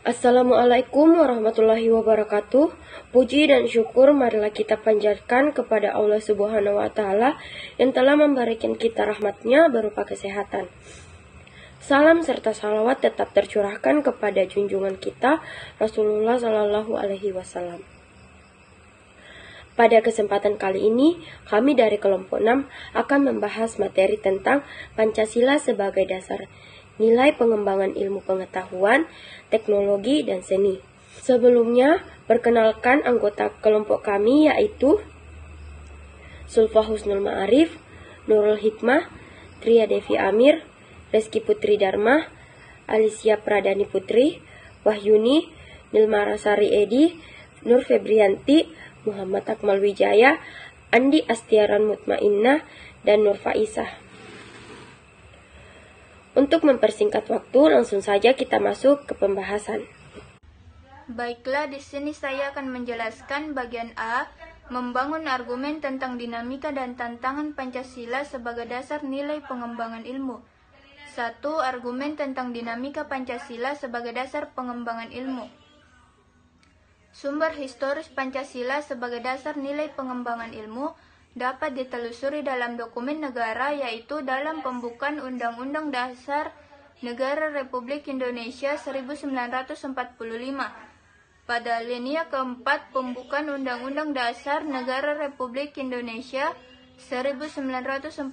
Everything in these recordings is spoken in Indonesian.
Assalamualaikum warahmatullahi wabarakatuh. Puji dan syukur marilah kita panjatkan kepada Allah Subhanahu wa Ta'ala yang telah memberikan kita rahmat-Nya berupa kesehatan. Salam serta salawat tetap tercurahkan kepada junjungan kita Rasulullah Shallallahu Alaihi Wasallam. Pada kesempatan kali ini, kami dari kelompok 6 akan membahas materi tentang Pancasila sebagai dasar nilai pengembangan ilmu pengetahuan, teknologi, dan seni. Sebelumnya, perkenalkan anggota kelompok kami yaitu Sulfa Husnul Ma'arif, Nurul Hikmah, Tria Devi Amir, Reski Putri Dharma, Alicia Pradani Putri, Wahyuni, Nilmarasari Edi, Nur Febrianti, Muhammad Akmal Wijaya, Andi Astiaran Mutmainnah, dan Nur Faisah. Untuk mempersingkat waktu, langsung saja kita masuk ke pembahasan. Baiklah, di sini saya akan menjelaskan bagian A, membangun argumen tentang dinamika dan tantangan Pancasila sebagai dasar nilai pengembangan ilmu. 1. Argumen tentang dinamika Pancasila sebagai dasar pengembangan ilmu. Sumber historis Pancasila sebagai dasar nilai pengembangan ilmu dapat ditelusuri dalam dokumen negara, yaitu dalam pembukaan Undang-Undang Dasar Negara Republik Indonesia 1945. Pada alinea keempat pembukaan Undang-Undang Dasar Negara Republik Indonesia 1945,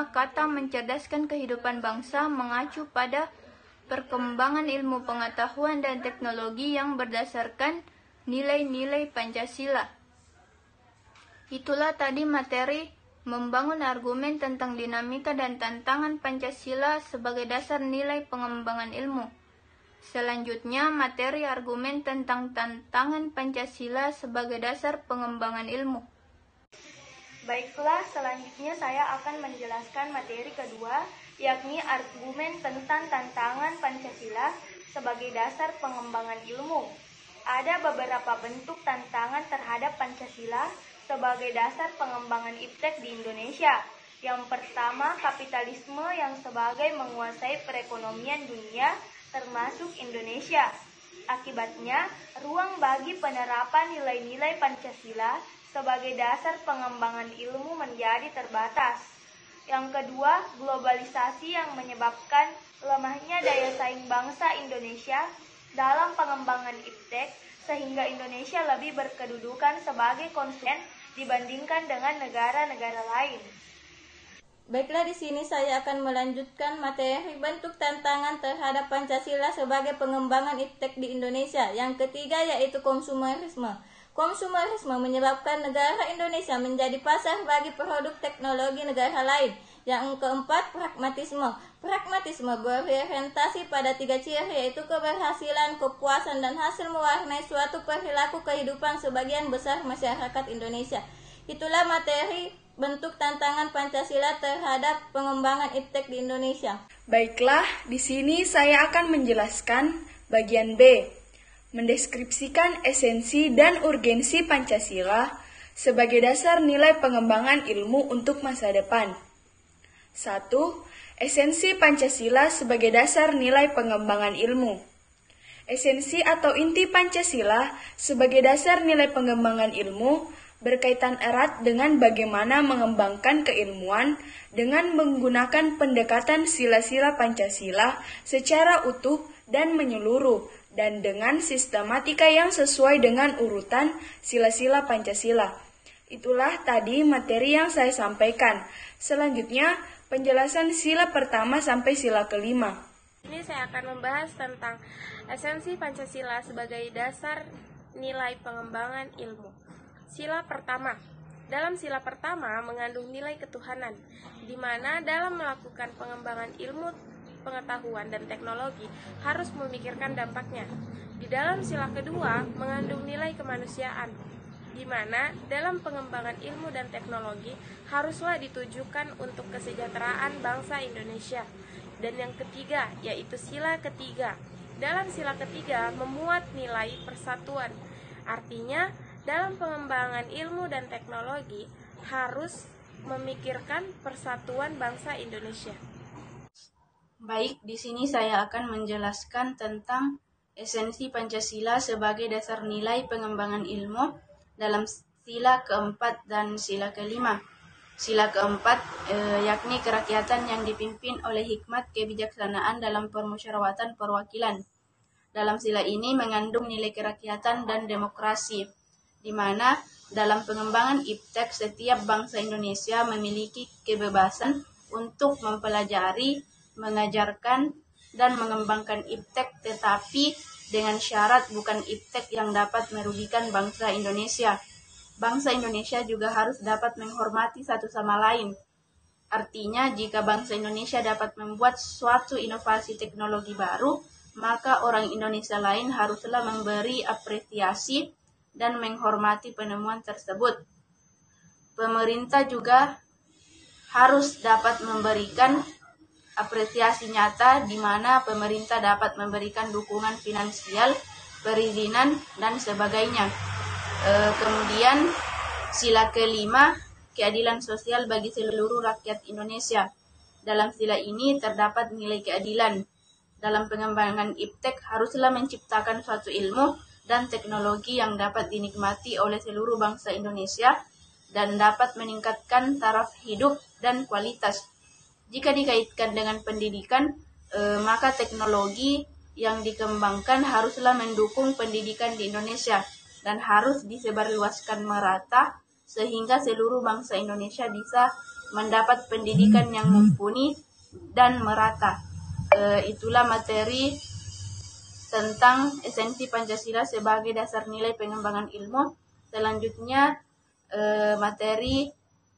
kata mencerdaskan kehidupan bangsa mengacu pada perkembangan ilmu pengetahuan dan teknologi yang berdasarkan nilai-nilai Pancasila. Itulah tadi materi membangun argumen tentang dinamika dan tantangan Pancasila sebagai dasar nilai pengembangan ilmu. Selanjutnya, materi argumen tentang tantangan Pancasila sebagai dasar pengembangan ilmu. Baiklah, selanjutnya saya akan menjelaskan materi kedua, yakni argumen tentang tantangan Pancasila sebagai dasar pengembangan ilmu. Ada beberapa bentuk tantangan terhadap Pancasila sebagai dasar pengembangan iptek di Indonesia. Yang pertama, kapitalisme yang sebagai menguasai perekonomian dunia, termasuk Indonesia. Akibatnya, ruang bagi penerapan nilai-nilai Pancasila sebagai dasar pengembangan ilmu menjadi terbatas. Yang kedua, globalisasi yang menyebabkan lemahnya daya saing bangsa Indonesia dalam pengembangan iptek, sehingga Indonesia lebih berkedudukan sebagai konsumen dibandingkan dengan negara-negara lain. Baiklah, di sini saya akan melanjutkan materi bentuk tantangan terhadap Pancasila sebagai pengembangan iptek di Indonesia. Yang ketiga yaitu konsumerisme. Konsumerisme menyebabkan negara Indonesia menjadi pasar bagi produk teknologi negara lain. Yang keempat, pragmatisme. Pragmatisme berorientasi pada 3 ciri, yaitu keberhasilan, kepuasan, dan hasil mewarnai suatu perilaku kehidupan sebagian besar masyarakat Indonesia. Itulah materi bentuk tantangan Pancasila terhadap pengembangan iptek di Indonesia. Baiklah, di sini saya akan menjelaskan bagian B, mendeskripsikan esensi dan urgensi Pancasila sebagai dasar nilai pengembangan ilmu untuk masa depan. 1. Esensi Pancasila sebagai dasar nilai pengembangan ilmu. Esensi atau inti Pancasila sebagai dasar nilai pengembangan ilmu berkaitan erat dengan bagaimana mengembangkan keilmuan dengan menggunakan pendekatan sila-sila Pancasila secara utuh dan menyeluruh, dan dengan sistematika yang sesuai dengan urutan sila-sila Pancasila. Itulah tadi materi yang saya sampaikan. Selanjutnya, penjelasan sila pertama sampai sila kelima. Ini saya akan membahas tentang esensi Pancasila sebagai dasar nilai pengembangan ilmu. Sila pertama. Dalam sila pertama mengandung nilai ketuhanan, di mana dalam melakukan pengembangan ilmu pengetahuan dan teknologi harus memikirkan dampaknya. Di dalam sila kedua mengandung nilai kemanusiaan, di mana dalam pengembangan ilmu dan teknologi haruslah ditujukan untuk kesejahteraan bangsa Indonesia. Dan yang ketiga, yaitu sila ketiga. Dalam sila ketiga memuat nilai persatuan. Artinya, dalam pengembangan ilmu dan teknologi harus memikirkan persatuan bangsa Indonesia. Baik, di sini saya akan menjelaskan tentang esensi Pancasila sebagai dasar nilai pengembangan ilmu dalam sila keempat dan sila kelima. Sila keempat yakni kerakyatan yang dipimpin oleh hikmat kebijaksanaan dalam permusyawaratan perwakilan. Dalam sila ini mengandung nilai kerakyatan dan demokrasi, di mana dalam pengembangan iptek setiap bangsa Indonesia memiliki kebebasan untuk mempelajari, mengajarkan, dan mengembangkan iptek, tetapi dengan syarat bukan iptek yang dapat merugikan bangsa Indonesia. Bangsa Indonesia juga harus dapat menghormati satu sama lain. Artinya, jika bangsa Indonesia dapat membuat suatu inovasi teknologi baru, maka orang Indonesia lain haruslah memberi apresiasi dan menghormati penemuan tersebut. Pemerintah juga harus dapat memberikan apresiasi nyata di mana pemerintah dapat memberikan dukungan finansial, perizinan, dan sebagainya. Kemudian sila kelima, keadilan sosial bagi seluruh rakyat Indonesia. Dalam sila ini terdapat nilai keadilan. Dalam pengembangan iptek haruslah menciptakan suatu ilmu dan teknologi yang dapat dinikmati oleh seluruh bangsa Indonesia dan dapat meningkatkan taraf hidup dan kualitas. Jika dikaitkan dengan pendidikan, maka teknologi yang dikembangkan haruslah mendukung pendidikan di Indonesia dan harus disebarluaskan merata sehingga seluruh bangsa Indonesia bisa mendapat pendidikan yang mumpuni dan merata. Itulah materi tentang esensi Pancasila sebagai dasar nilai pengembangan ilmu. Selanjutnya materi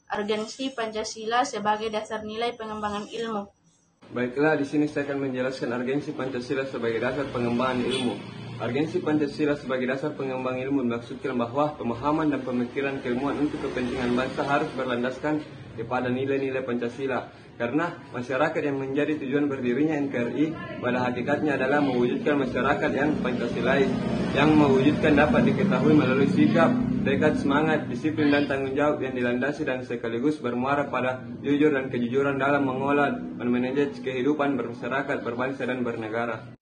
urgensi Pancasila sebagai dasar nilai pengembangan ilmu. Baiklah, di sini saya akan menjelaskan urgensi Pancasila sebagai dasar pengembangan ilmu. Urgensi Pancasila sebagai dasar pengembangan ilmu maksudkan bahwa pemahaman dan pemikiran keilmuan untuk kepentingan bangsa harus berlandaskan kepada nilai-nilai Pancasila. Karena masyarakat yang menjadi tujuan berdirinya NKRI pada hakikatnya adalah mewujudkan masyarakat yang Pancasilais, yang mewujudkan dapat diketahui melalui sikap, tekad, semangat, disiplin, dan tanggung jawab yang dilandasi dan sekaligus bermuara pada jujur dan kejujuran dalam mengolah dan memanage kehidupan bermasyarakat, berbangsa, dan bernegara.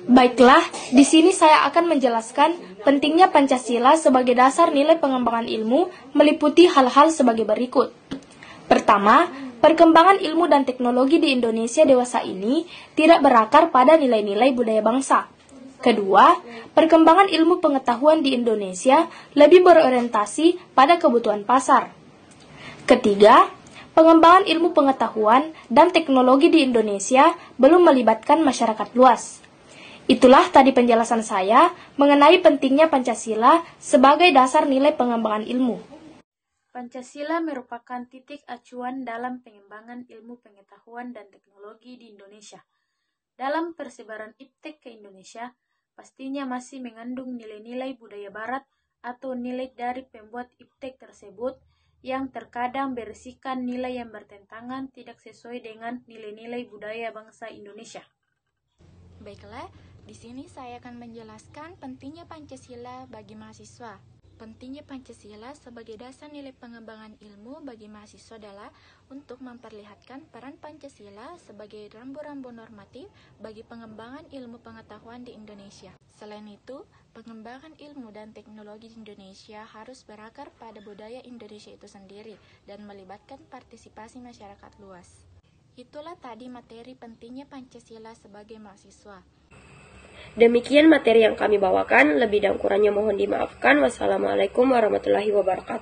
Baiklah, di sini saya akan menjelaskan pentingnya Pancasila sebagai dasar nilai pengembangan ilmu meliputi hal-hal sebagai berikut. Pertama, perkembangan ilmu dan teknologi di Indonesia dewasa ini tidak berakar pada nilai-nilai budaya bangsa. Kedua, perkembangan ilmu pengetahuan di Indonesia lebih berorientasi pada kebutuhan pasar. Ketiga, pengembangan ilmu pengetahuan dan teknologi di Indonesia belum melibatkan masyarakat luas. Itulah tadi penjelasan saya mengenai pentingnya Pancasila sebagai dasar nilai pengembangan ilmu. Pancasila merupakan titik acuan dalam pengembangan ilmu pengetahuan dan teknologi di Indonesia. Dalam persebaran iptek ke Indonesia, pastinya masih mengandung nilai-nilai budaya barat atau nilai dari pembuat iptek tersebut yang terkadang berisikan nilai yang bertentangan tidak sesuai dengan nilai-nilai budaya bangsa Indonesia. Baiklah, di sini saya akan menjelaskan pentingnya Pancasila bagi mahasiswa. Pentingnya Pancasila sebagai dasar nilai pengembangan ilmu bagi mahasiswa adalah untuk memperlihatkan peran Pancasila sebagai rambu-rambu normatif bagi pengembangan ilmu pengetahuan di Indonesia. Selain itu, pengembangan ilmu dan teknologi di Indonesia harus berakar pada budaya Indonesia itu sendiri dan melibatkan partisipasi masyarakat luas. Itulah tadi materi pentingnya Pancasila sebagai mahasiswa. Demikian materi yang kami bawakan, lebih dan kurangnya mohon dimaafkan. Wassalamualaikum warahmatullahi wabarakatuh.